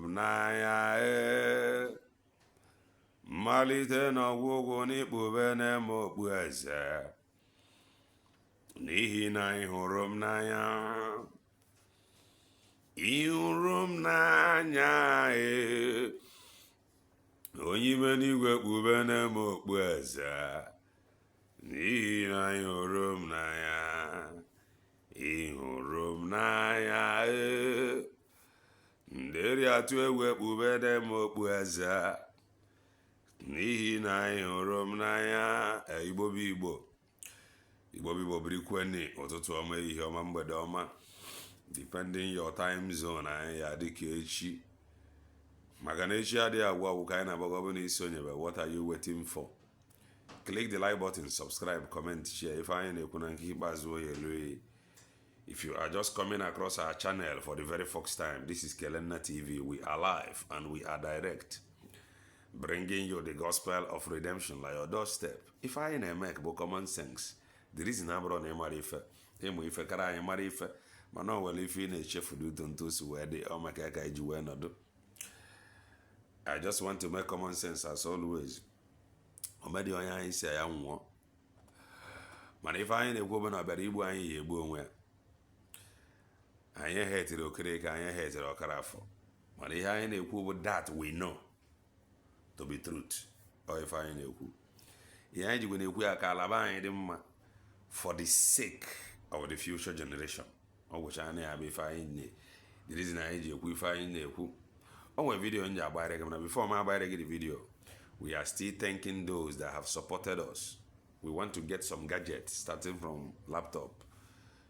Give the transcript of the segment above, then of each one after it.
m n'anya mmalite n'ọgwụgwụ n'ikpube na-eme okpueze n'ihi na ị hụrụ m n'anya ị hụrụ m n'anya onye ime n'igwe kpube na-eme okpueze n'ihi na ị hụrụ m n'anya ị hụrụ m n'anya nderi atụ egwu ekpube na-eme okpueze n'ihi na ị hụrụ m n'anya igbo bụ birikweni ụtụtụ ọma ehihie ọma mgbede ọma depending your time zone anyị ya dịka echi maka na echi adịghị agwụ agwụ ka anyị na-agbagọ na isonyebe. What are you waiting for? Click the like button, subscribe, comment, share ife anyị na-ekwu na nke ikpeazụ oyi elu. If you are just coming across our channel for the very first time, this is Kelenna TV. We are live and we are direct, bringing you the gospel of redemption like your doorstep. If I na-emek bụ common sense, the reason abụrụ na ịmara ife ịmụ ife kara anyị mara ife mana ọ nwere ife ị na-echefudu tontosi wee dị ọ maka ka iji wee nọdụ. I just want to make common sense as always. Omedi onye anyị si ya nwụọ mana ife anyị na-ekwu bụ na ọbịara igbu anyị ya egbu onwe ya. Anyị hetiri okereke, anyị hetiri ọkara afọ, mana ihe anyị na-ekwu bụ that we know to be truth. Ọ ife anyị na-ekwu. Ihe anyị jigwe na-ekwu ya ka alaba anyị dị mma for the sake of the future generation. Ọ gwụcha anya ya bụ ife anyị na the reason anyị ji ekwu ife anyị na-ekwu. O nwere video nji agbaghara gị mana before ma agbaghara gị the video, we are still thanking those that have supported us. We want to get some gadgets starting from laptop.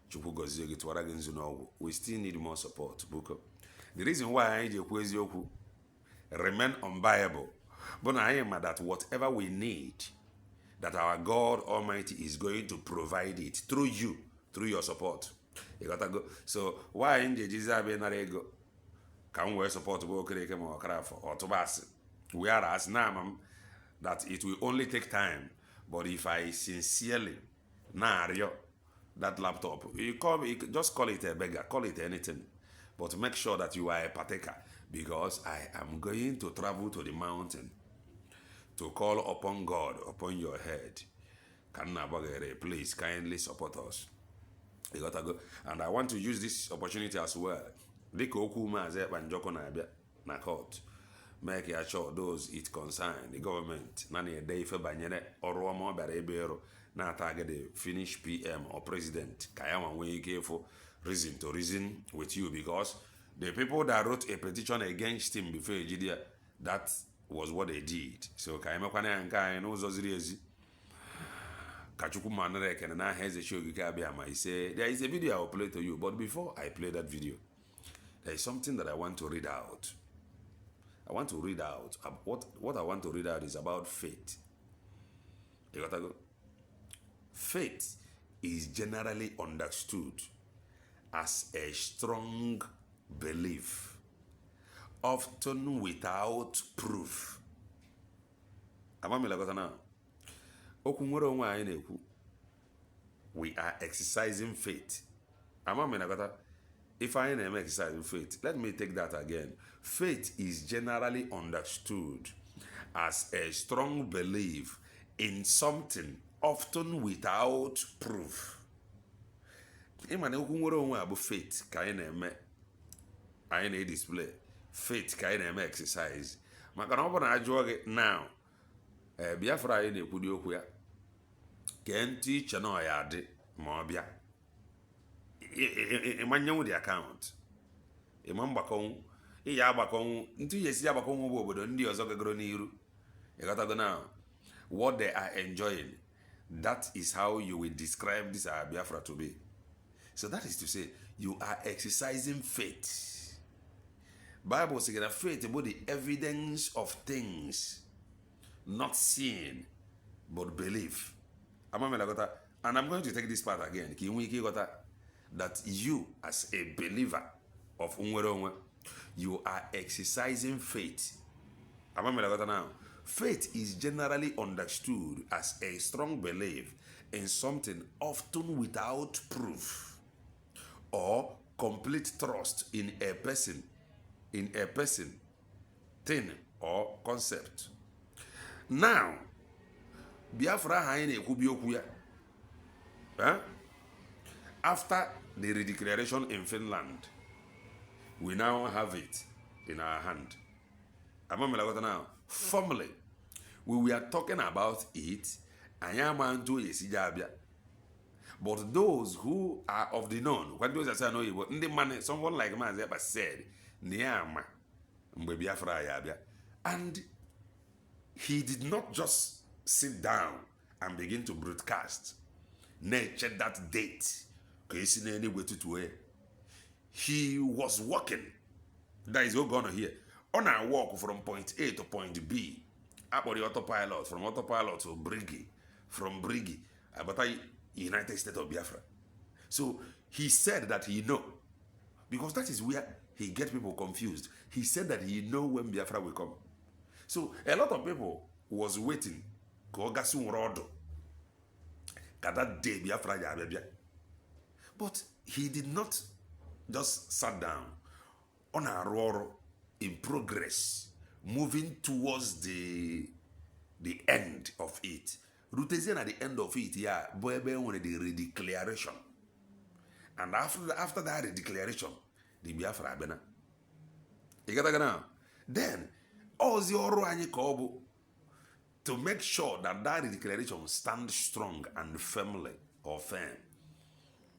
Chukwu gozie gị tụwara gị nzu n'ọgwụ. We still need more support. Buko. The reason why anyị ji ekwu eziokwu remain unbuyable bụ na anyị ma that whatever we need, that our God Almighty is going to provide it through you, through your support. You gotta go. So why in the Jesus abịa nara ego ka m wee support bụ okereke ma ọkara afọ ọtụbasị, whereas now that it will only take time, but if I sincerely na-arịọ that laptop, just call it a beggar, call it anything, but make sure that you are a partaker, because I am going to travel to the mountain to call upon God upon your head. Please kindly support us. You gotta go. And I want to use this opportunity as well. Dịka okwu Maazị Ekpa Njọkụ na-abịa na court, make sure those it concern, the government, na na-ede ife banyere ọrụ ọma ọ bịara ebe ịrụ na-atagị the Finnish PM or president ka ya nwee ike ịfụ reason to reason with you, because the people that wrote a petition against him before Ejidia, that was what they did. So ka emekwana ya nke anyị n'ụzọ ziri ezi. Ka Chukwu manere ekene na aha eze Chiogike abịa ma ise. There is a video I will play to you, but before I play that video, there is something that I want to read out. I want to read out. What I want to read out is about faith. You gotta go. Faith is generally understood as a strong belief, often without proof. Now, we are exercising faith. If I am exercising faith, let me take that again. Faith is generally understood as a strong belief in something, often without proof. Faith I display. Faith exercise. Now, Biafra anyị na-ekwudi okwu ya kee ntị iche na ọya adị ma ọ bịa ịmanyenwu the account ịma mgbakọnwụ ịya agbakọnwụ ntị ihe esi agbakọnwụ bụ obodo ndị ọzọ gagoro n'iru. Ịghọtago now what they are enjoying, that is how you will describe this Biafra to be. So that is to say, you are exercising faith. Bible says that faith is the evidence of things not seen, but believe. And I'm going to take this part again. That you, as a believer of Unweronwe, you are exercising faith. Now, faith is generally understood as a strong belief in something, often without proof, or complete trust in a person thing or concept. Now, Biafra haine ekwu okwu ya. After the redeclaration in Finland, we now have it in our hand. Now, formally, we were talking about it, but those who are of the known, when those are saying, no, the man, someone like Mazeba said, and he did not just sit down and begin to broadcast. Check that date. He was walking. That is all gonna here. On our walk from point A to point B, up on the autopilot, from autopilot to Briggy, from Briggy, about United States of Biafra. So he said that he know, because that is where he gets people confused. He said that he know when Biafra will come. So a lot of people was waiting. That day Biafra. But he did not just sat down on a roar in progress, moving towards the end of it. Rutezien at the end of it, yeah, Boebe wanted the redeclaration. And after that redeclaration, the Biafra bena. You get that now? Then, all the Oroanye Kobu to make sure that redeclaration stands strong and firmly or firm.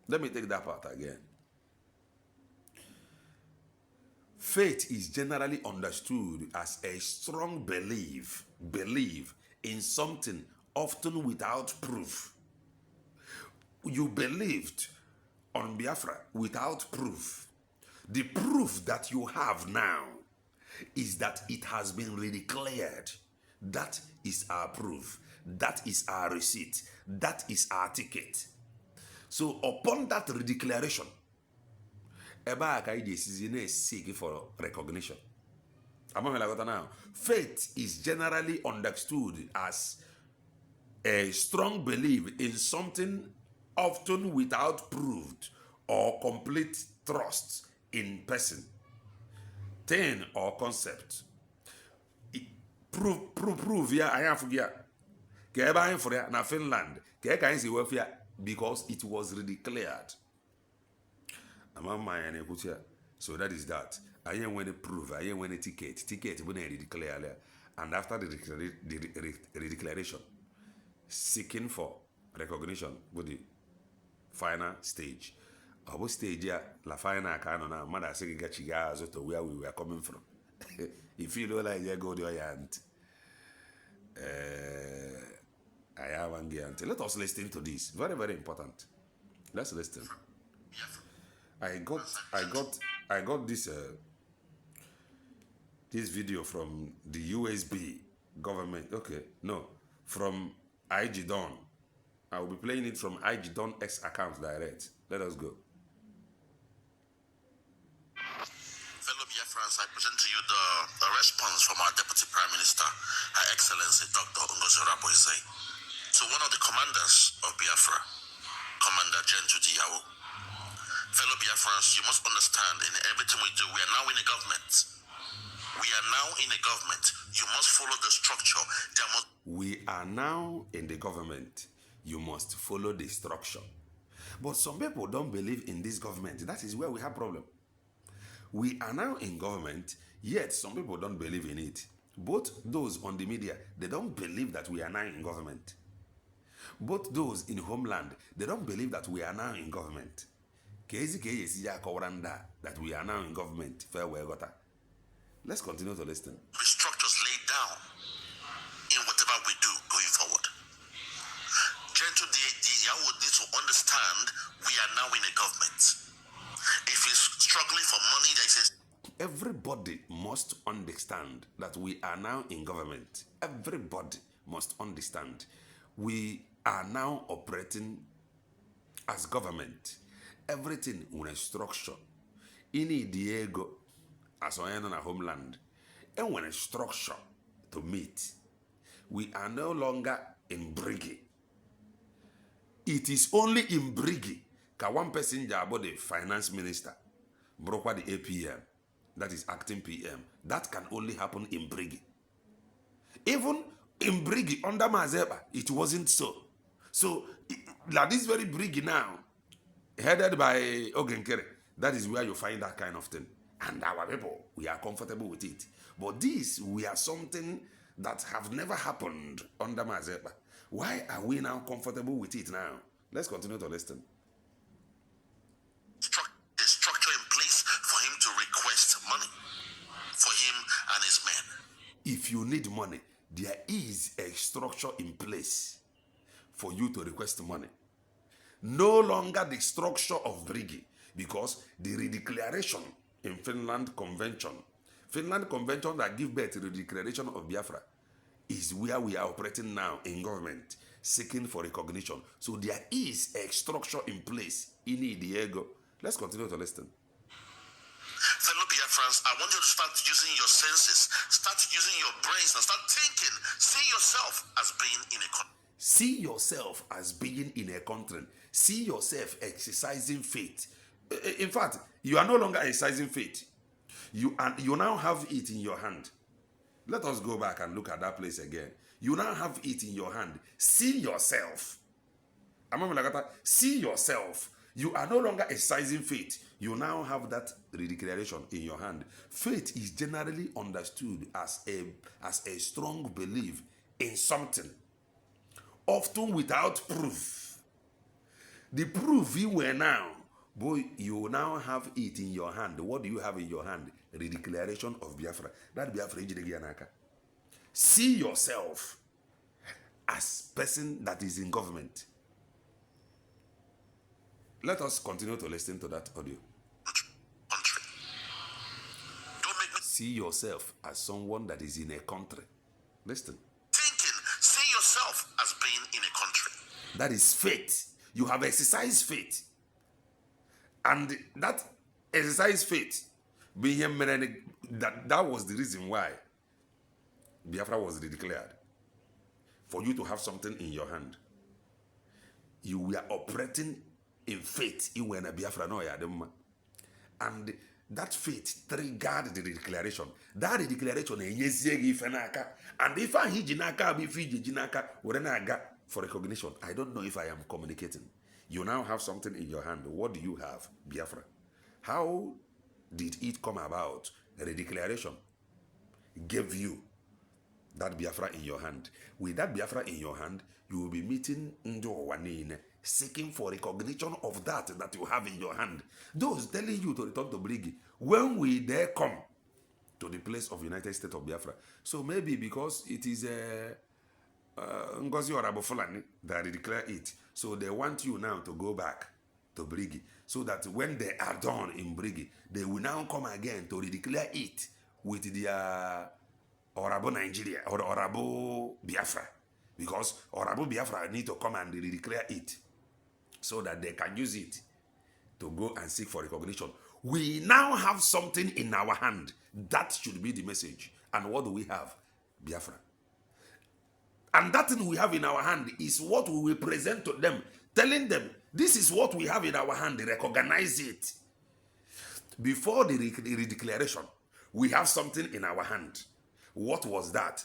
Let me take that part again. Faith is generally understood as a strong belief in something, often without proof. You believed on Biafra without proof. The proof that you have now is that it has been redeclared. That is our proof. That is our receipt. That is our ticket. So upon that redeclaration, seek for recognition. Faith is generally understood as a strong belief in something, often without proof or complete trust in person, thing or concept. Prove ya I have ya. Ke for ya na Finland. Ke ka si wafia because it was redeclared. So that is that. I ain't when it prove, I ain't when a ticket when I redeclare. And after the redeclaration, seeking for recognition with the final stage. Our stage yeah, la final canona, mother saying get to where we were coming from. If you don't like go to your aunt. I have one guarantee. Let us listen to this. Very, very important. Let's listen. I got this this video from the USB government. Okay, no, from IG Don. I will be playing it from IG Don X account direct. Let us go. Fellow Biafrans, I present to you the response from our Deputy Prime Minister, Her Excellency Dr. Ngozi Orabueze, to one of the commanders of Biafra, Commander Jenju Diawo. Fellow Biafrans, you must understand, in everything we do, we are now in a government. We are now in a government. You must follow the structure. We are now in the government. You must follow the structure. But some people don't believe in this government. That is where we have problem. We are now in government, yet some people don't believe in it. Both those on the media, they don't believe that we are now in government. Both those in homeland, they don't believe that we are now in government. That we are now in government. Let's continue to listen. The structures laid down in whatever we do going forward. Gentle Diawo needs to understand we are now in a government. If he's struggling for money, that says everybody must understand that we are now in government. Everybody must understand we are now operating as government. Everything with a structure. In Diego, as I am in a homeland, and when a structure to meet, we are no longer in Briggy. It is only in Briggy that one person about the finance minister broke the APM. that is acting PM. That can only happen in Brigi. Even in Brigi, under Mazeba, it wasn't so. So, like this very Brigi now, headed by Ogenkere, that is where you find that kind of thing. And our people, we are comfortable with it. But this, we are something that have never happened under Mazeba. Why are we now comfortable with it now? Let's continue to listen. A structure in place for him to request money for him and his men. If you need money, there is a structure in place for you to request money. No longer the structure of Brigi, because the redeclaration in Finland Convention that give birth to the declaration of Biafra, is where we are operating now in government, seeking for recognition. So there is a structure in place in Diego. Let's continue to listen. Fellow Biafrans, I want you to start using your senses, start using your brains, and start thinking. See yourself as being in a country. See yourself as being in a country. See yourself exercising faith. In fact, you are no longer exercising faith. You now have it in your hand. Let us go back and look at that place again. You now have it in your hand. See yourself. See yourself. You are no longer exercising faith. You now have that redeclaration in your hand. Faith is generally understood as a strong belief in something, often without proof. The proof you were now, boy, you now have it in your hand. What do you have in your hand? Redeclaration of Biafra. That Biafra Ijidegianaka. See yourself as person that is in government. Let us continue to listen to that audio. Country. Don't make me See yourself as someone that is in a country. Listen. thinking. See yourself as being in a country. That is faith. You have exercised faith. And that exercise faith, that was the reason why Biafra was redeclared. For you to have something in your hand. You were operating in faith in when Biafra no yadema. And that faith triggered the declaration. That declaration and if I hijinaka, if jinaka, for recognition. I don't know if I am communicating. You now have something in your hand. What do you have, Biafra? How did it come about? The declaration gave you that Biafra in your hand. With that Biafra in your hand, you will be meeting Ndo Wanine, seeking for recognition of that you have in your hand. Those telling you to return to Brigi, when we dare come to the place of United States of Biafra. So maybe because it is Ngozi Orabueze that declare it, so they want you now to go back to Brigi, so that when they are done in Brigi, they will now come again to redeclare it with their Orabu Nigeria or Orabu Biafra, because Orabu Biafra need to come and redeclare it so that they can use it to go and seek for recognition. We now have something in our hand. That should be the message. And what do we have? Biafra. And that thing we have in our hand is what we will present to them, telling them, this is what we have in our hand, recognize it. Before the redeclaration, we have something in our hand. What was that?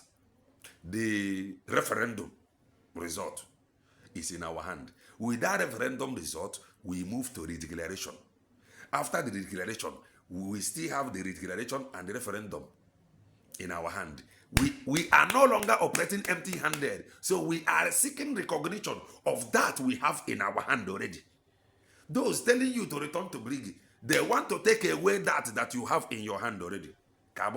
The referendum result is in our hand. With that referendum result, we move to redeclaration. After the redeclaration, we still have the redeclaration and the referendum in our hand. We are no longer operating empty-handed. So we are seeking recognition of that we have in our hand already. Those telling you to return to Brigi, they want to take away that you have in your hand already. I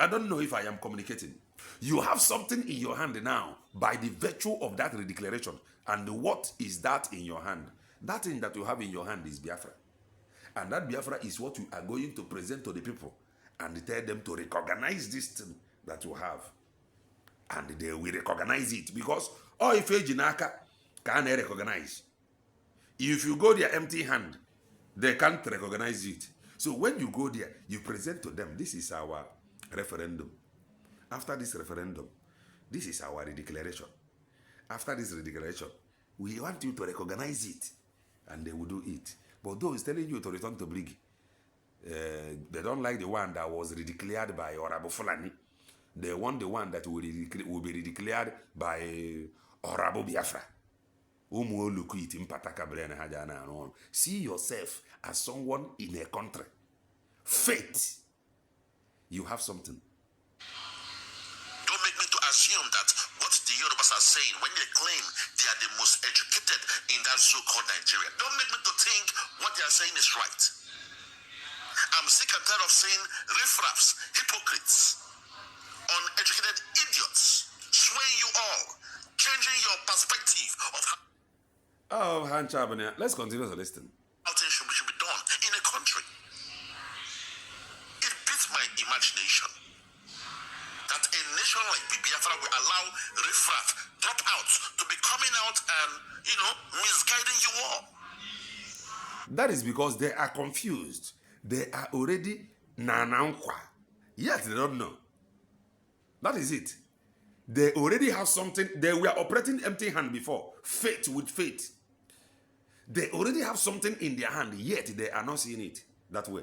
don't know if I am communicating. You have something in your hand now by the virtue of that redeclaration. And what is that in your hand? That thing that you have in your hand is Biafra. And that Biafra is what you are going to present to the people and tell them to recognize this thing that you have. And they will recognize it because if Jinaka can recognize. If you go there empty hand, they can't recognize it. So when you go there, you present to them, this is our referendum. After this referendum, this is our redeclaration. After this redeclaration, we want you to recognize it. And they will do it. But those telling you to return to Brigi, They don't like the one that was redeclared by Orabueze. They want the one that will be redeclared by Orabu Biafra. See yourself as someone in a country. Faith. You have something. Don't make me to assume that what the Yorubas are saying when they claim they are the most educated in that so-called Nigeria. Don't make me to think what they are saying is right. I'm sick and tired of seeing riffraffs, hypocrites, uneducated idiots swaying you all, changing your perspective of how Let's continue to listen. things should be done in a country. It beats my imagination that a nation like Biafra will allow riffraff, dropouts to be coming out and, misguiding you all. That is because they are confused. They are already nanankwa. Yet they don't know. That is it. They already have something. They were operating empty hand before. Faith with faith. They already have something in their hand, yet they are not seeing it that way.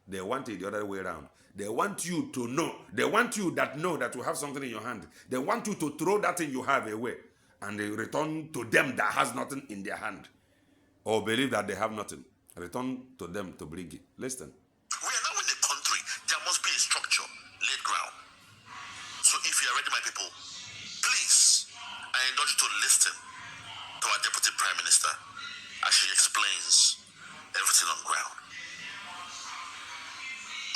They want it the other way around. They want you to know. They want you that know that you have something in your hand. They want you to throw that thing you have away and they return to them that has nothing in their hand. Or believe that they have nothing. Return to them to bring it. Listen. We are now in a country, there must be a structure laid ground. So if you are ready, my people, please, I indulge you to listen to our Deputy Prime Minister as she explains everything on ground.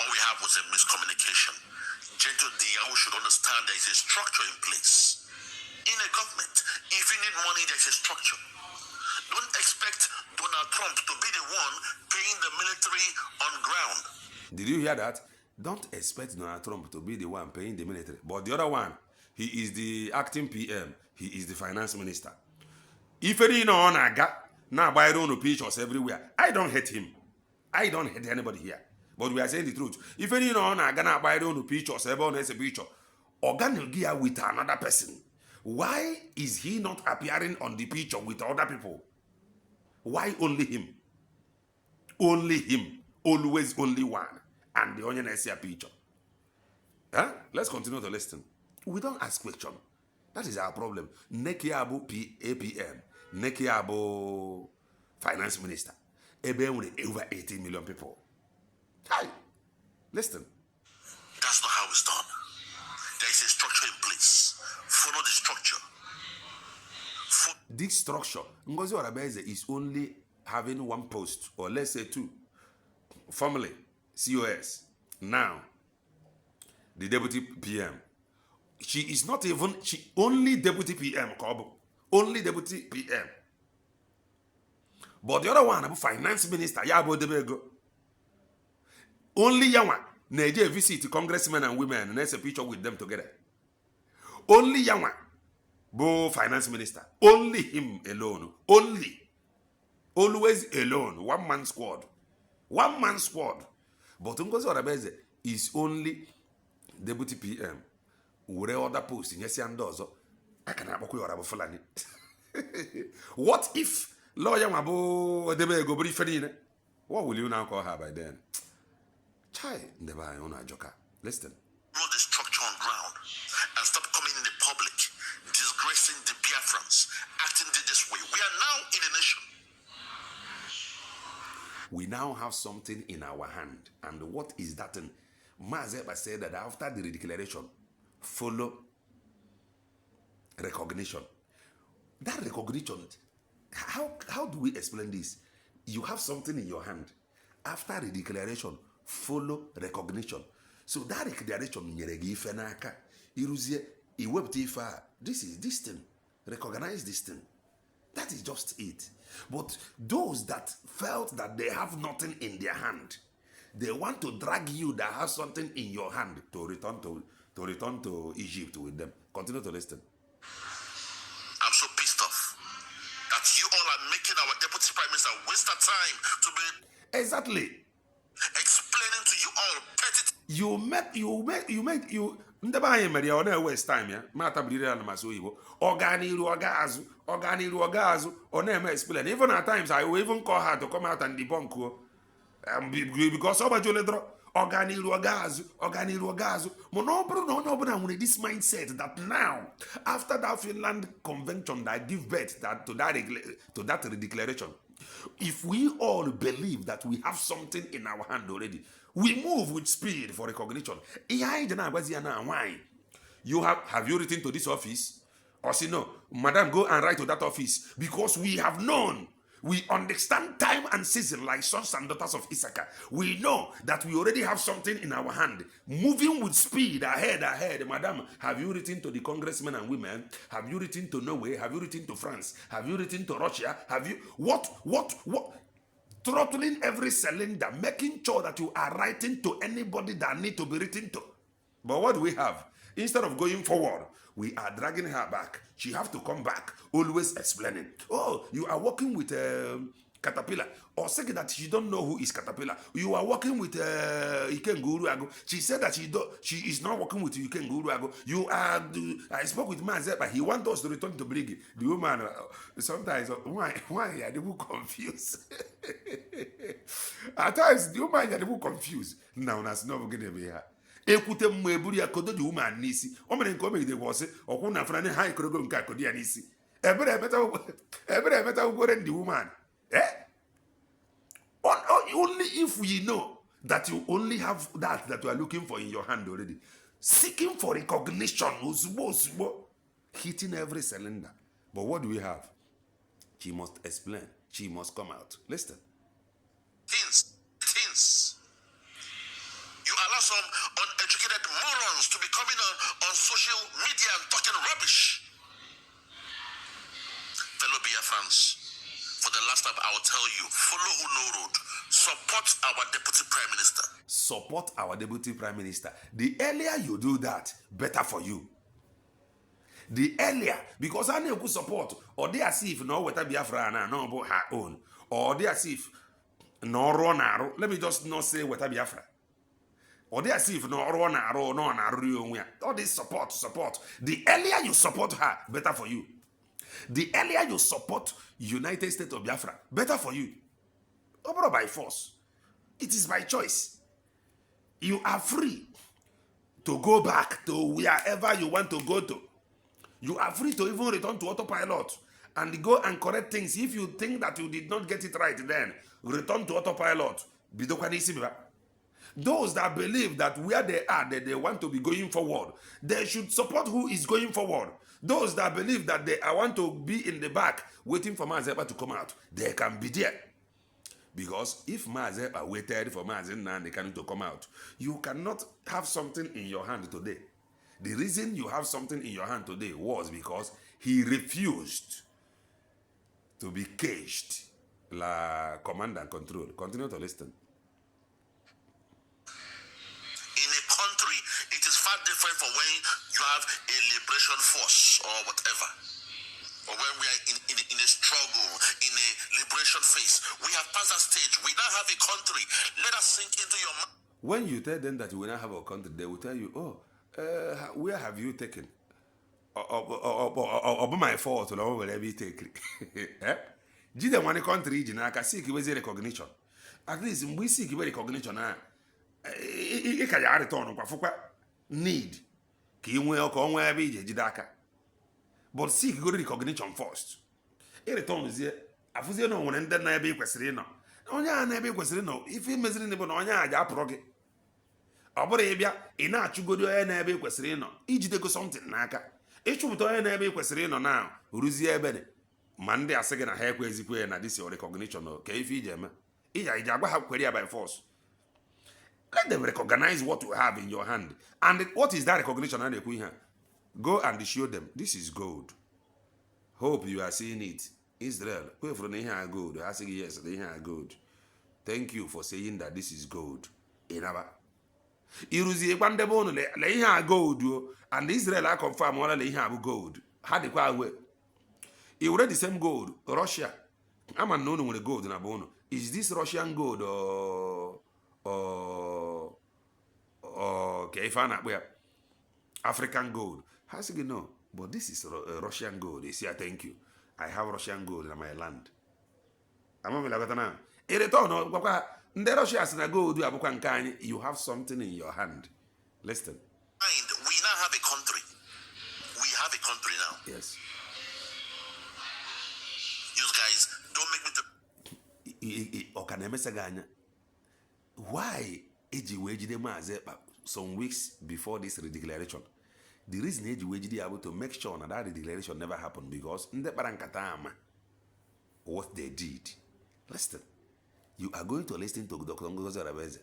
All we have was a miscommunication. Gentle Diao should understand there is a structure in place. In a government, if you need money, there is a structure. Don't expect Donald Trump to be the one paying the military on ground. Did you hear that? Don't expect Donald Trump to be the one paying the military. But the other one, he is the acting PM. He is the finance minister. If any now buy own pictures everywhere. I don't hate him. I don't hate anybody here. But we are saying the truth. If any gonna buy own pictures, everyone has a picture. Organ gear with another person. Why is he not appearing on the picture with other people? Why only him? Only him. Always only one. And the onion is a picture. Huh? Let's continue to listen. We don't ask question. That is our problem. Nekiabu APM. Nekiabu finance minister. Over 18 million people. Hi. Listen. That's not how it's done. There is a structure in place. Follow the structure. This structure, Ngozi Orabueze is only having one post, or let's say two. Formerly, COS. Now, the deputy PM. She is not even, she only deputy PM, only deputy PM. But the other one, finance minister, Yabo Debego. Only Yawa, Nigeria visit congressmen and women, and there's a picture with them together. Only Yawa. Bo finance minister, only him alone, only, always alone, one man squad. But Ngozi Orabueze is only deputy PM. Ure other post in Yesi Andozo, I can have a Orabu Fulani. What if lawyer Mabo Debe go brief? What will you now call her by then? Chai, never own a joker. Listen. Know the structure on ground and stop coming in the public, disgracing the Biafrans, acting this way. We are now in a nation. We now have something in our hand. And what is that? Mazeba said that after the redeclaration, follow recognition. That recognition, how do we explain this? You have something in your hand. After redeclaration, follow recognition. So that declaration, this is this thing. Recognize this thing. That is just it. But those that felt that they have nothing in their hand, they want to drag you that have something in your hand to return to Egypt with them. Continue to listen. I'm so pissed off that you all are making our deputy prime minister waste our time to be exactly explaining to you all petty. You ndeba media on waste time ya mata bidire na maso yibo organiru ogazu or na explain. Even at times I will even call her to come out and debunk because ọgbaji ole dọrọ ọganiru ọgaazụ mana ọ bụrụ na onye ọbụla nwere this mindset that now after that Finland convention that give birth to that redeclaration, if we all believe that we have something in our hand already, we move with speed for recognition. Ihe anyị ji na-agwazi ya na nwaanyị, have you written to this office? Or say no, madam, go and write to that office, because we have known. We understand time and season like sons and daughters of Issachar. We know that we already have something in our hand. Moving with speed ahead. Madam, have you written to the congressmen and women? Have you written to Norway? Have you written to France? Have you written to Russia? Have you... What? Throttling every cylinder, making sure that you are writing to anybody that need to be written to. But what do we have? Instead of going forward, we are dragging her back. She have to come back, always explaining. Oh, you are working with Caterpillar. Or say that she don't know who is Caterpillar. You are working with Ikenguruago. She said that she is not working with Ikenguruago. You are... I spoke with Mazepa. He wants us to return to Brigi. The woman, sometimes, why are they confused? At times, the woman are they confused. Now, that's not going to be her. Ekwute mma eburu ya kodo di woman n'isi. O mere nke o megide kwọsị ọkwụ na afrani ha ikorogo nke akodi ya n'isi. Ebere emeta ugwore the woman. Only if we know that you only have that you are looking for in your hand already. Seeking for recognition, ozugbo, hitting every cylinder. But what do we have? She must explain. She must come out. Listen. Hints. You allow some uneducated morons to be coming on social media and talking rubbish. Fellow Biafrans, for the last time I will tell you, follow who no road. Support our Deputy Prime Minister. Support our Deputy Prime Minister. The earlier you do that, better for you. The earlier, because I know support, or they as if no whether Biafra na no about her own, or they as if no run arrow. Let me just not say whether Biafra. Or they as if no run arrow, no arrow. All this support. The earlier you support her, better for you. The earlier you support United States of Biafra, better for you. Not by force. It is by choice. You are free to go back to wherever you want to go to. You are free to even return to autopilot and go and correct things. If you think that you did not get it right, then return to autopilot. Those that believe that where they are, that they want to be going forward, they should support who is going forward. Those that believe that they want to be in the back, waiting for Mazepa to come out, they can be there. Because if Mazepa waited for Mazepa and they can't to come out, you cannot have something in your hand today. The reason you have something in your hand today was because he refused to be caged. La command and control. Continue to listen. In a country, it is far different from when you have a liberation force or whatever. Or when we are in a struggle, in a liberation phase. We have passed that stage. We now have a country. Let us sink into your mind. When you tell them that you will not have a country, they will tell you, oh, where have you taken? Or my fault, or wherever you take it. Give them one country, I can seek with recognition. At least we seek recognition. It can return need. But seek good recognition first. It returns here. I was no one and then I be questioning. Onya na be questioning. If he measuring the onya aja proge. Oborebia ina chugodo na ebe kwesiri no ijide go something n'aka ichubuto na ebe kwesiri no now ruzie ebe ne ma ndị asị gị na ha ekwezikwe na this your recognition no ka ife ije eme ije agba ha kwere by force. Let them recognize what you have in your hand. And what is that recognition na ekwu ihe? Go and show them this is gold. Hope you are seeing it. Israel kwe from ihe a gold. Ha sị yes, the ihe a gold. Thank you for saying that this is gold. Inaba iruzie gwa ndebe unu le ihe a gold and Israel a confirm wala le ihe a bụ gold. Ha dịkwa awe i were the same gold Russia ama na unu nwere gold na bụ unu. Is this Russian gold or ke ife a na-akpọ ya African gold? Ha sị gị no, but this is Russian gold. You say thank you, I have Russian gold in my land. Ama me la gota na i return gwakwa Ndị Russia sị na gold abụkwa nke anyị. You have something in your hand. Listen. We now have a country. We have a country now. Yes. You guys, don't make me to... Why some weeks before this redeclaration? The reason Eji able to make sure that redeclaration never happened because what they did. Listen. You are going to listen to Dr. Ngozi Orabueze.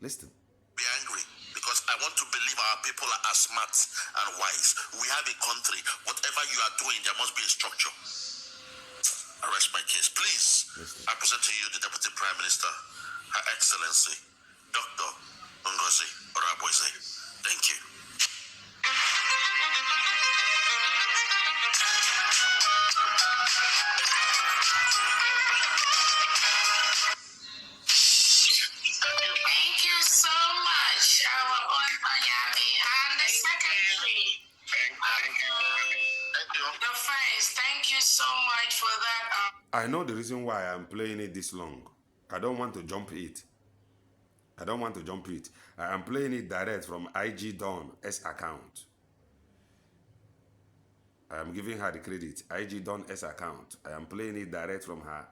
Listen. Be angry because I want to believe our people are as smart and wise. We have a country. Whatever you are doing, there must be a structure. I rest my case. Please, listen. I present to you the Deputy Prime Minister, Her Excellency, Dr. Ngozi Orabueze. Thank you. I know the reason why I'm playing it this long. I don't want to jump it. I am playing it direct from IG Dawn's account. I am giving her the credit. IG Dawn's account. I am playing it direct from her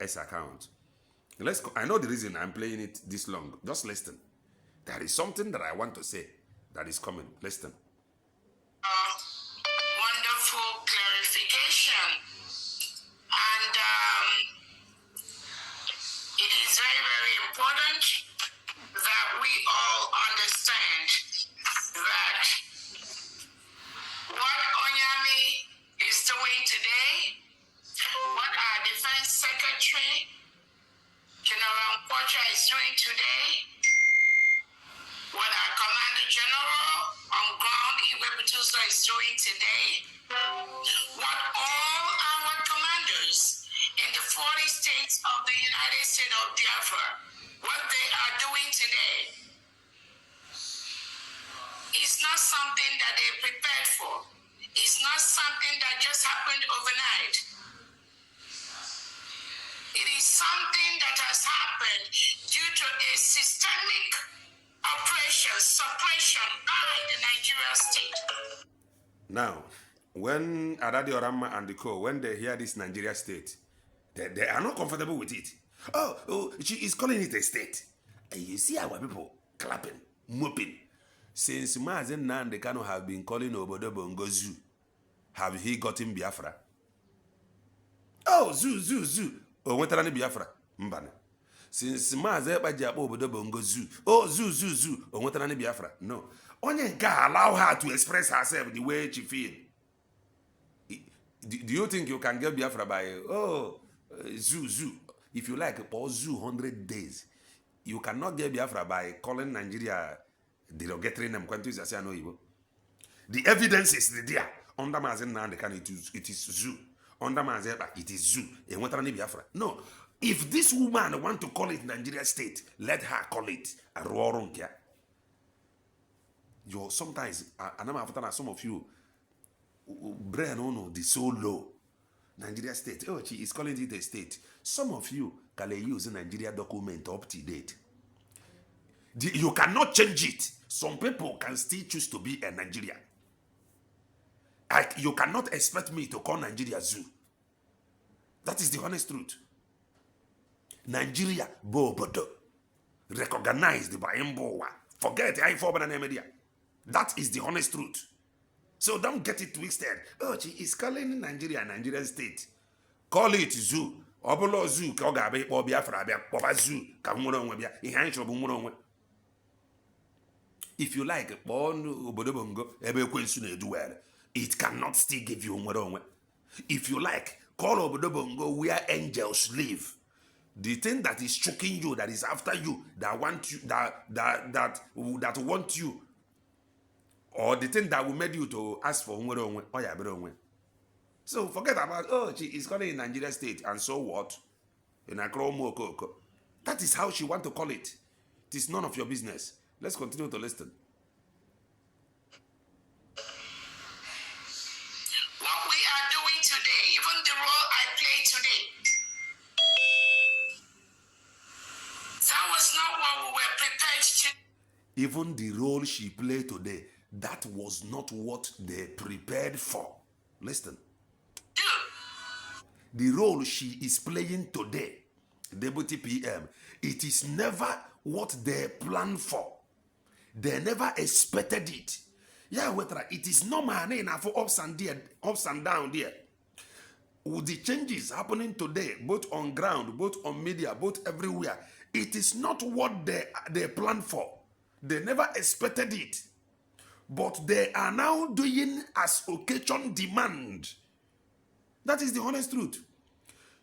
S account. I know the reason I'm playing it this long. Just listen. There is something that I want to say that is coming. Listen. Wonderful clarification. And it is very, very important that we all understand that what Onyami is doing today, what our Defense Secretary, General Quacha, is doing today, what our Commander General on ground, Iwebutuso, is doing today, what all our commanders in the 40 states of the United States of Biafra, what they are doing today is not something that they prepared for. It's not something that just happened overnight. It is something that has happened due to a systemic oppression, suppression by the Nigerian state. Now, when Adadi Orama and the co, when they hear this Nigeria state, they are not comfortable with it. Oh, she is calling it a state. And you see our people clapping, moping. Since Mazen Nandekano have been calling Obodobo Ngozi, have he gotten Biafra? Oh, zoo. Oh, what are Biafra? Mbana. Since Mazen Bajapo Obodobo Ngozi, oh, zoo. Oh, what are Biafra? No. Only God allow her to express herself the way she feels. Do you think you can get Biafra by, zoo? If you like, for zoo 100 days, you cannot get Biafra by calling Nigeria derogatory name. The evidence is there. Under Mazen Nandekan, it is zoo. Under Mazeba, it is zoo. Biafra. No. If this woman want to call it Nigeria state, let her call it. Sometimes, some of you, brain the so low. Nigeria state. Oh, she is calling it a state. Some of you can use a Nigeria document up to date. You cannot change it. Some people can still choose to be a Nigerian. You cannot expect me to call Nigeria zoo. That is the honest truth. Nigeria, Bobodo. Recognized by Mbowa. Forget I forward an media. That is the honest truth. So don't get it twisted. Oh, she is calling Nigeria Nigerian state. Call it zoo. Obolo zoo. Kogabe, Biafra, Boba zoo. If you like, it cannot still give you. If you like, call Obodobongo where angels live. The thing that is choking you, that is after you, that want you, that want you, or the thing that will make you to ask for so forget about, she is calling in Nigeria state, and so what? That is how she want to call it. It is none of your business. Let's continue to listen. What we are doing today, even the role I play today, even the role she played today, that was not what they prepared for. Listen. The role she is playing today, Deputy PM, it is never what they planned for. They never expected it. Yeah, it is normal enough for ups and down there. With the changes happening today, both on ground, both on media, both everywhere, it is not what they planned for. They never expected it. But they are now doing as occasion demand. That is the honest truth.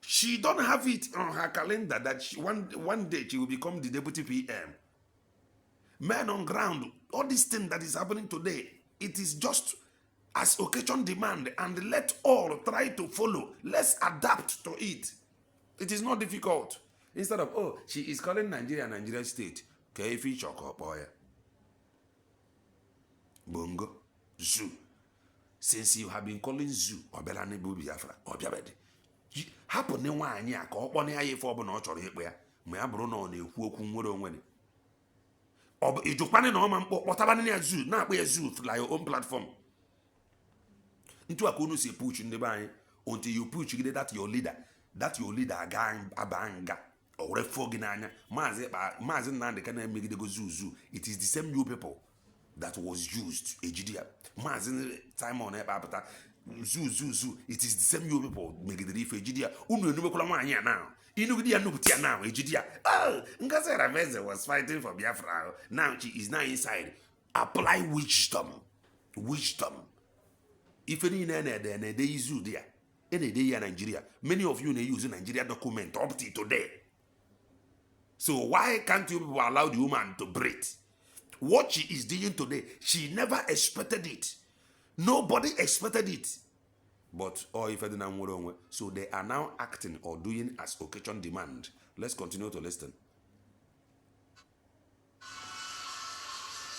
She don't have it on her calendar that one day she will become the Deputy PM. Men on ground, all this thing that is happening today, it is just as occasion demand, and let all try to follow. Let's adapt to it. It is not difficult. Instead of, oh, she is calling Nigeria state. Kefi Chokopoya. Bongo. Zoo. Since you have been calling zoo, Obelane Bubi Biafra, Obiabede. Happen ne wanye a ka okpone ya ife obuna o choro ikpe ya ma ya buru na ọ na-ekwu okwu nwere onwe ni obu ijukwane na ọma mkpọ kpọtabane ya zoo na akpa ya zoo like your own platform. Ntu akonu si push ndị be anyị until you push gide that your leader aga abanga o refo gị n'anya maazi Nnamdi Kanu emegidego zoo. It is the same you people that was used ejidia maazi Simon apụta zoo. It is the same you people megidere ife ejidia unu enumekwala nwaanyị a now inugide ya nnukwute ya now ejidia. Oh, Ngozi Orabueze was fighting for Biafra. Now she is now inside. Apply wisdom. If any na-ede izu there, na-ede ya Nigeria. Many of you use Nigeria document up to today. So why can't you people allow the woman to breathe? What she is doing today, she never expected it. Nobody expected it. But so they are now acting or doing as occasion demand. Let's continue to listen.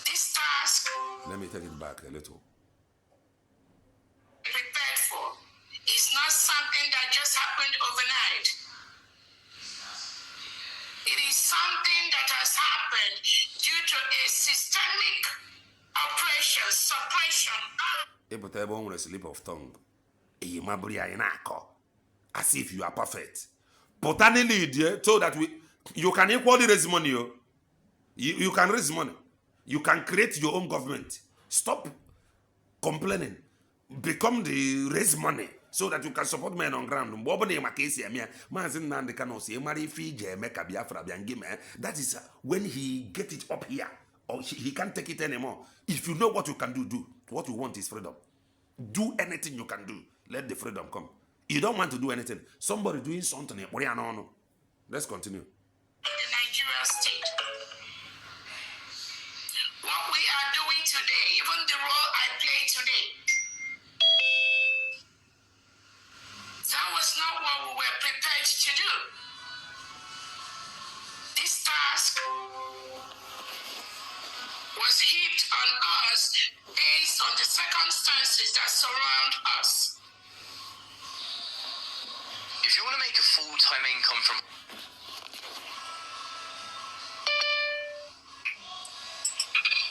This task, Let me take it back a little. prepared for, is not something that just happened overnight. It is something that has happened due to a systemic oppression, suppression. But everyone with a slip of tongue. As if you are perfect. But only so that you can equally raise money. You can raise money. You can create your own government. Stop complaining. Become the raise money so that you can support men on ground. That is when he get it up here. Or he can't take it anymore. If you know what you can do. What you want is freedom. Do anything you can do. Let the freedom come. You don't want to do anything. Somebody doing something. Let's continue. The Nigeria state. What we are doing today, even the role I play today, that was not what we were prepared to do. This task was heaped on us based on the circumstances that surround us. If you want to make a full-time income from...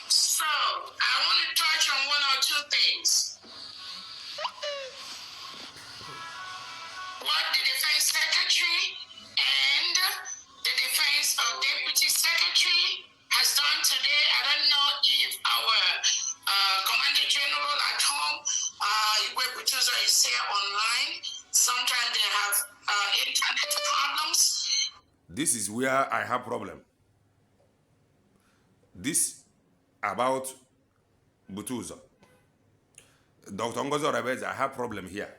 So, I want to touch on one or two things. What the Defense Secretary and the Defense of Deputy Secretary has done today. I don't know if our Commander General at home, Igwe Butuzo, is here online. Sometimes they have internet problems. This is where I have problem. This about Butuzo. Dr. Ngozi Orabueze, I have problem here.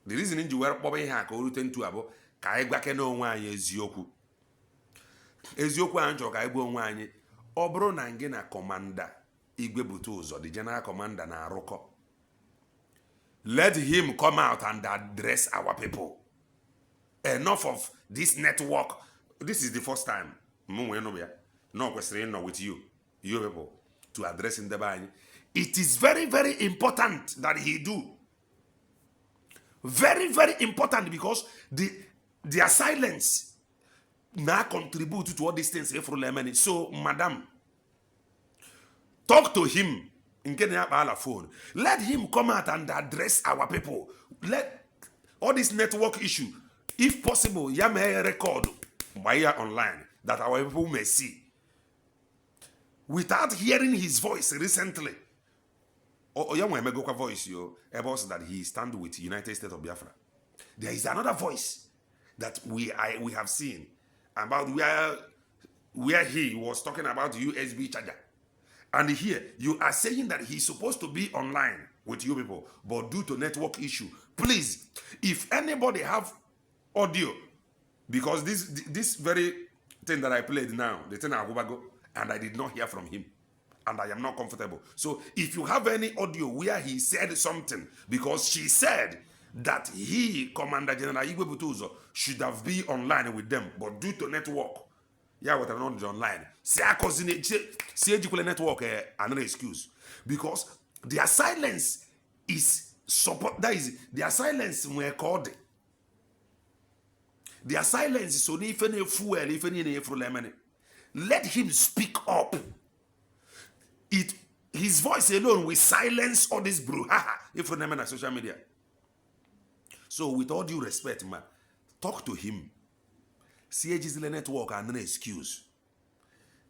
The reason you were probably here ka oruten to abo ka anyị gwake na onwe anyị eziokwu. Eziokwu anyị chọrọ ka anyị gwa onwe anyị. Ọ bụrụ na ngị na Commander Igwe Butuzo, the General Commander, na arụkọ. Let him come out and address our people. Enough of this network. This is the first time. No question with you people, to address in the bank. It is very, very important that he do. Very, very important, because their silence now contribute to all these things. So, madam, Talk to him. Phone. Let him come out and address our people. Let all this network issue, if possible, may record via online that our people may see. Without hearing his voice recently, voice about that he stand with United States of Biafra. There is another voice that we have seen about where he was talking about USB charger. And here you are saying that he's supposed to be online with you people, but due to network issue, please, if anybody have audio, because this very thing that I played now, the thing I go, and I did not hear from him, and I am not comfortable. So if you have any audio where he said something, because she said that he, Commander General Igwe Butuzo, should have been online with them, but due to network, what I'm not online. See network another excuse. Because their silence is support. That is their silence when called. Their silence is so let him speak up. His voice alone will silence all this brouhaha if you on social media. So with all due respect, man, talk to him. CAG's network and an excuse.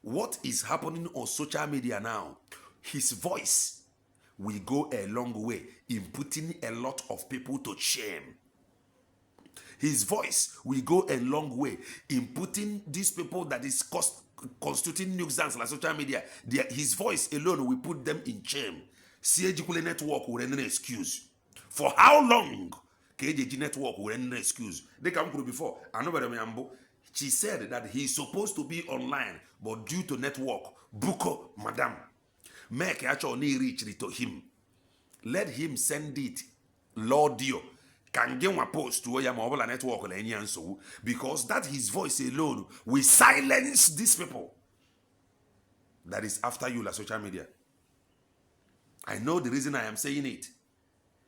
What is happening on social media now? His voice will go a long way in putting a lot of people to shame. His voice will go a long way in putting these people that is constituting nuisance like social media. His voice alone will put them in shame. CAG network will end an excuse. For how long? KJG network will end an excuse. They come through before. I know where I she said that he's supposed to be online, but due to network, Buko, madam, make actually reach it to him. Let him send it, Lord Dio. Can get one post to your mobile network because that his voice alone will silence these people that is after you, like social media. I know the reason I am saying it.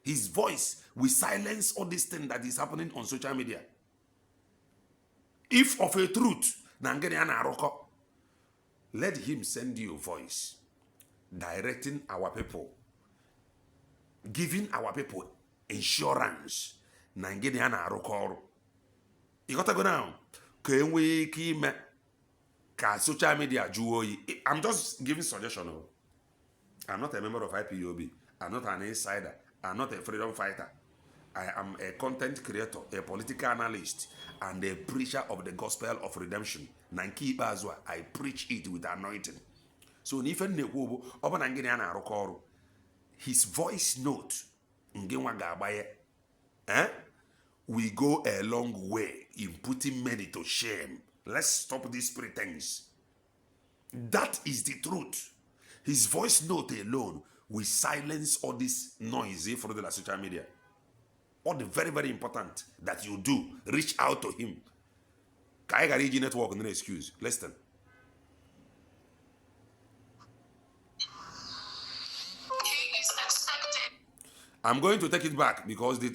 His voice will silence all this thing that is happening on social media. If of a truth, let him send you a voice directing our people, giving our people insurance. You got to go now. Social media. I'm just giving suggestion. I'm not a member of IPOB. I'm not an insider. I'm not a freedom fighter. I am a content creator, a political analyst, and a preacher of the gospel of redemption. Nanki Bazwa, I preach it with anointing. So his voice note we go a long way in putting many to shame. Let's stop this pretense. That is the truth. His voice note alone will silence all this noise for the social media. All the very, very important that you do, reach out to him. Kaigariji network, no excuse. Listen. He is expected. I'm going to take it back because the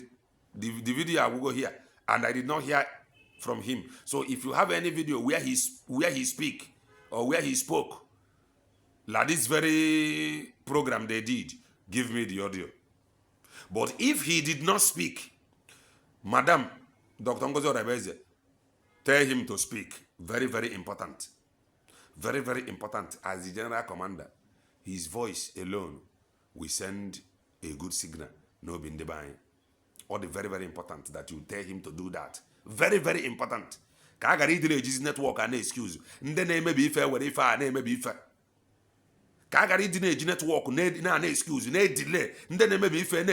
video I will go here and I did not hear from him. So if you have any video where he speak or where he spoke, like this very program they did, give me the audio. But if he did not speak, Madam Dr. Ngozi Orabueze, tell him to speak. Very, very important. Very, very important. As the general commander, his voice alone will send a good signal. No bindebine. All the very, very important that you tell him to do that. Very, very important. Kagari delay network and excuse. Then may be fair where if I may be fair. Kagari delay network, na excuse, na delay. Then may be fair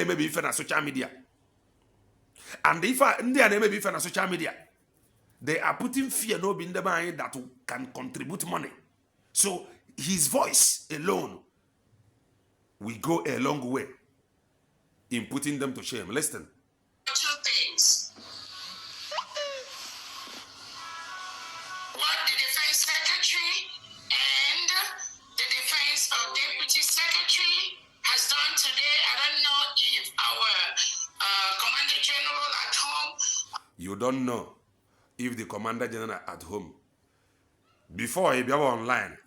na social media. And if I may be fair na social media, they are putting fear no in the mind that can contribute money. So his voice alone will go a long way in putting them to shame. Listen. Two things. What the defense secretary and the defense of deputy secretary has done today, I don't know if our commander general at home. You don't know if the commander general at home, before he be online,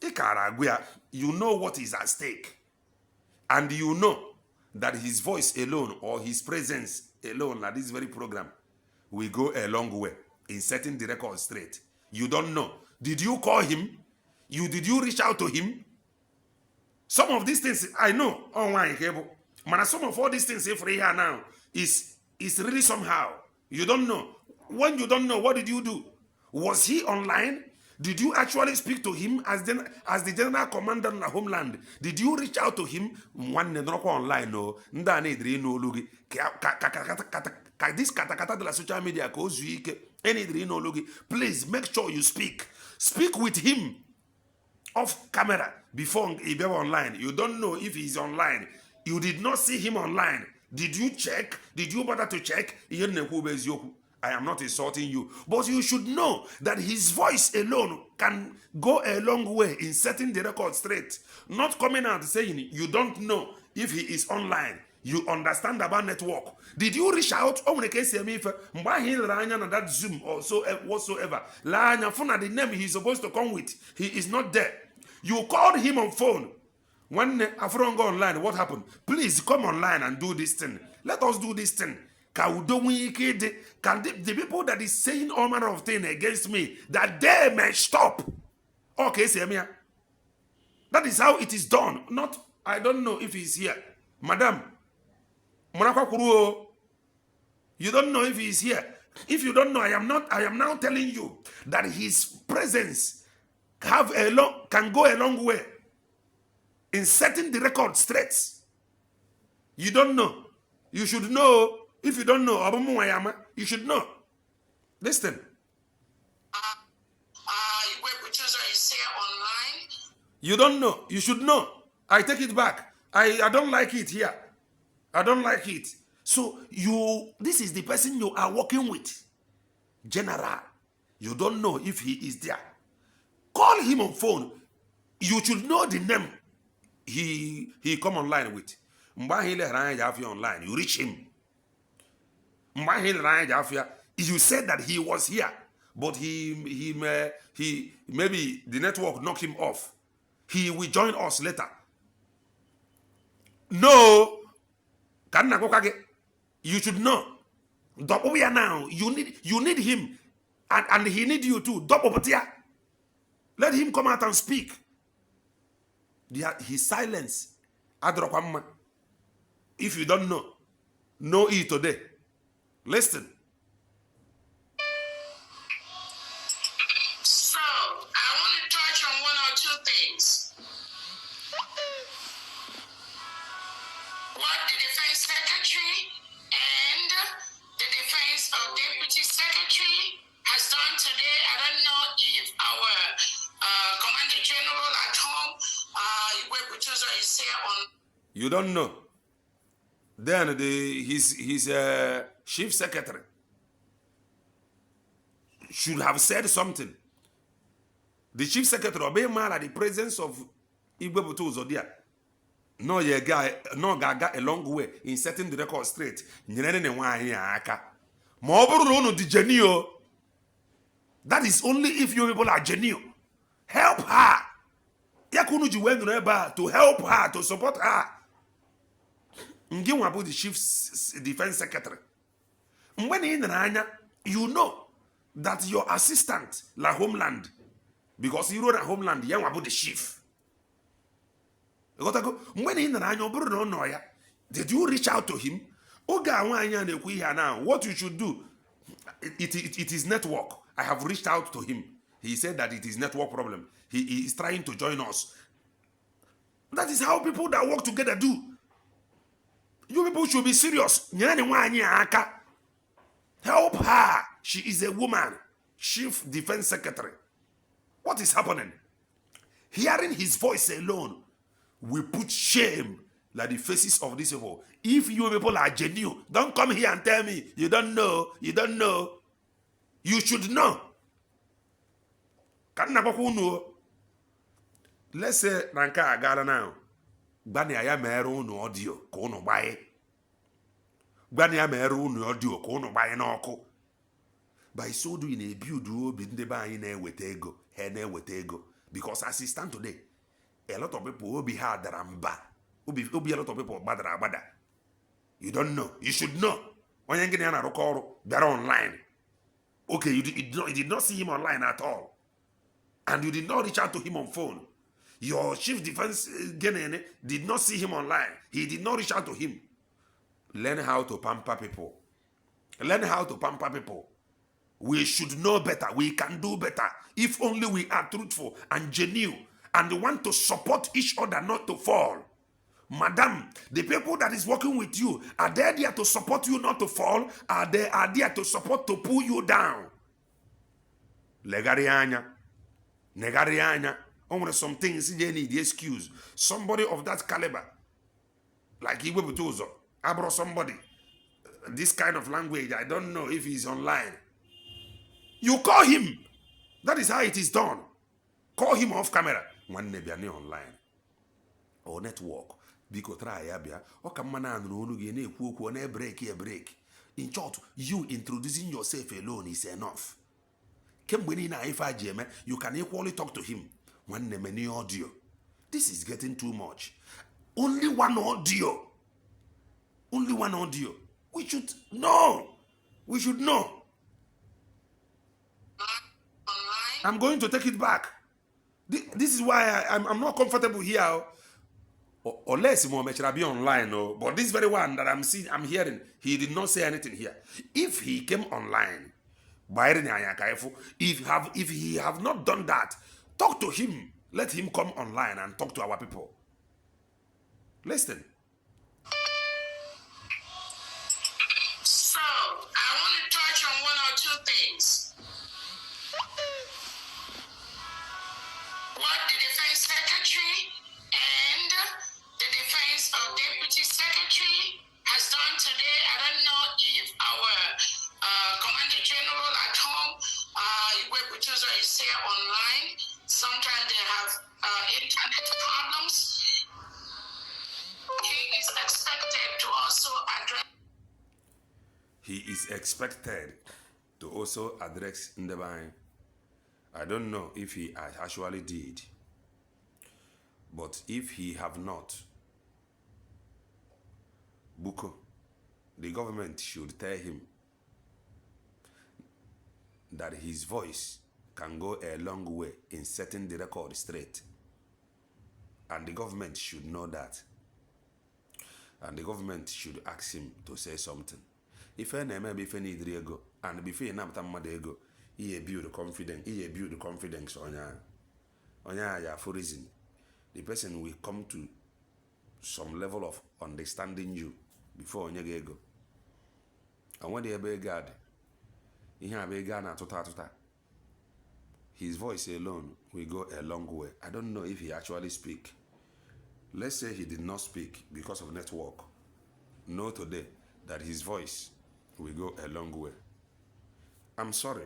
You know what is at stake. And you know that his voice alone or his presence alone at this very program will go a long way in setting the record straight. You don't know. Did you call him? Did you reach out to him? Some of these things I know online cable. But some of all these things if here now is really somehow. You don't know. When you don't know, what did you do? Was he online? Did you actually speak to him as the general commander in the homeland? Did you reach out to him? One online no. This katakata de la social media please make sure you speak. Speak with him off camera before he be online. You don't know if he's online. You did not see him online. Did you check? Did you bother to check? I am not insulting you, but you should know that his voice alone can go a long way in setting the record straight. Not coming out saying you don't know if he is online. You understand about network. Did you reach out? That Zoom or so whatsoever. The name he's supposed to come with. He is not there. You called him on phone. When Afron go online, what happened? Please come online and do this thing. Let us do this thing. Can the people that is saying all manner of things against me, that they may stop? Okay, Semia. That is how it is done. Not, I don't know if he's here. Madam, you don't know if he's here. If you don't know, I am now telling you that his presence can go a long way in setting the record straight. You don't know. You should know. If you don't know, you should know. Listen. You don't know. You should know. I take it back. I don't like it here. I don't like it. So this is the person you are working with. General. You don't know if he is there. Call him on phone. You should know the name he come online with. Online. You reach him. You said that he was here, but he maybe the network knocked him off. He will join us later. No, you should know. Now you need him, and he need you too. Let him come out and speak. His silence. If you don't know it today. Listen. So, I want to touch on one or two things. What the Defense Secretary and the Defense of Deputy Secretary has done today. I don't know if our Commander General at home, is here on. You don't know. Then his chief secretary should have said something. The chief secretary obey man at the presence of Igwebutu Zodia. No, you guy, no gaga a long way in setting the record straight. That is only if you people are genuine. Help her. To help her, to support her. About the chief defense secretary. When you know that your assistant, la homeland, because you wrote a homeland, you about the chief. Did you reach out to him? Now, what you should do, it is network. I have reached out to him. He said that it is network problem. He is trying to join us. That is how people that work together do. You people should be serious. Help her. She is a woman. Chief Defense Secretary. What is happening? Hearing his voice alone will put shame like the faces of these people. If you people are genuine, don't come here and tell me you don't know. You don't know. You should know. Let's say Ranka Agala now. Bani aya meru no audio ko no baye. Bani aya meru no audio ko no baye na oku. By so doing a build bi nde ba anyị na-eweta ego, he na-eweta ego. Because as it stands today, a lot of people will be hard ramba. Will be a lot of people bada. You don't know. You should know. When you get a record, they're online. Okay, you did not see him online at all. And you did not reach out to him on phone. Your chief defense did not see him online. He did not reach out to him. Learn how to pamper people. Learn how to pamper people. We should know better. We can do better. If only we are truthful and genuine and want to support each other not to fall. Madam, the people that is working with you, are they there to support you not to fall? Are they there to support to pull you down? Legarianya. Negarianya. Only some things they need the excuse. Somebody of that caliber, like Igwe Butuzo, I brought somebody. This kind of language, I don't know if he's online. You call him. That is how it is done. Call him off camera. One nebiani online or network. Biko try abia. O kamana no nugi ne ekwu na break. In short, you introducing yourself alone is enough. Kembweni na ifa jeme, you can equally talk to him. One many audio. This is getting too much. Only one audio. Only one audio. We should know. We should know. I'm going to take it back. This is why I'm not comfortable here. Unless Mohammed should be online, no. But this very one that I'm hearing, he did not say anything here. If he came online, if he have not done that, talk to him. Let him come online and talk to our people. Listen. So, I want to touch on one or two things. What the Defense Secretary and the Defense Deputy Secretary has done today. I don't know if our Commander General at home, Igwe Butuzo, is here online. Sometimes they have internet problems. He is expected to also address. He is expected to also address Ndebanye. I don't know if he actually did. But if he have not, Buko, the government should tell him that his voice can go a long way in setting the record straight. And the government should know that. And the government should ask him to say something. If any maybe if any ego and before you name ego, he build confidence on ya for reason. The person will come to some level of understanding you before onye ego. And when they be God, he have a gun at his voice alone will go a long way. I don't know if he actually speak. Let's say he did not speak because of network. Know today that his voice will go a long way. I'm sorry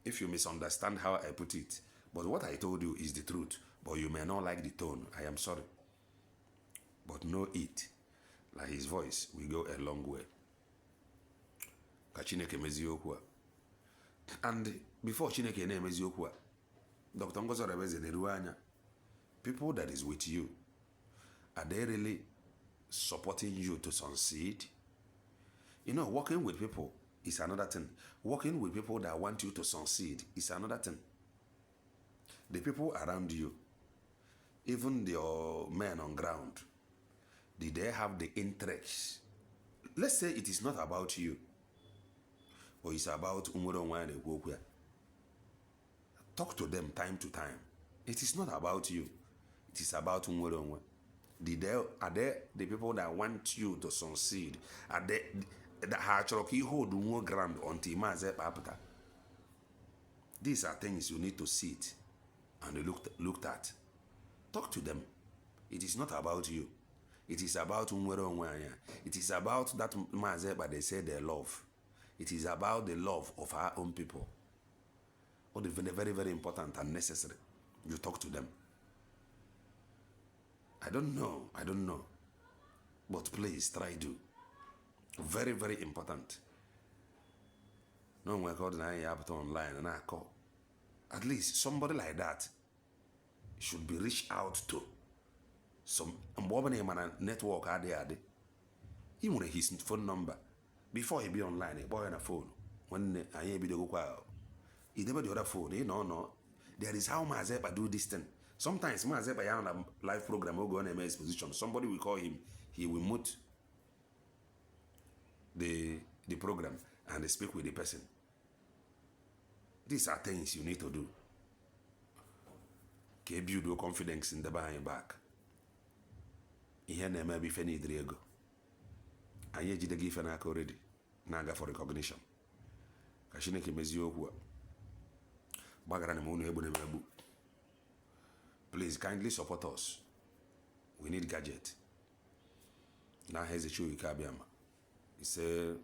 if you misunderstand how I put it, but what I told you is the truth, but you may not like the tone. I am sorry. But know it, like his voice will go a long way. Ka Chineke mezie okwu a. And before Chineke na-emezi okwu a, Dr. Ngozi Orabueze na-eruwe anya. People that is with you, are they really supporting you to succeed? You know, working with people is another thing. Working with people that want you to succeed is another thing. The people around you, even your men on ground, did they have the interest? Let's say it is not about you, or it's about Umuro. Talk to them time to time. It is not about you. It is about Umuro. Are they the people that want you to succeed? Are they that actually hold more ground until Maze Papaka? These are things you need to sit and looked at. Talk to them. It is not about you. It is about Umwere. It is about that Maze, but they say they love. It is about the love of our own people. What is very, very important and necessary. You talk to them. I don't know. But please try do. Very, very important. No one called an app online and I call. At least somebody like that. should be reached out to some mgbe ọ bụla ị mana network adị ị nwere his phone number before he be online ịkpọ ya na phone nwanne anyị ebidogokwa idebe the other phone ị nọ there is how Maazị Ekpa do this thing. Sometimes Maazị Ekpa ya on a live program oge ọ na-eme exposition, somebody will call him, he will mute the program and speak with the person. These are things you need to do. Ka e build your confidence in the behind back. Ihe na-eme bụ ife n'idiri ego. Anyị ejidego ife n'aka already na-aga for recognition. Ka Chineke mezie okwu a. Gbagara na m unu egbu na egbu. Please kindly support us. We need gadget. Na Eze Chukwuka Abiama. Ise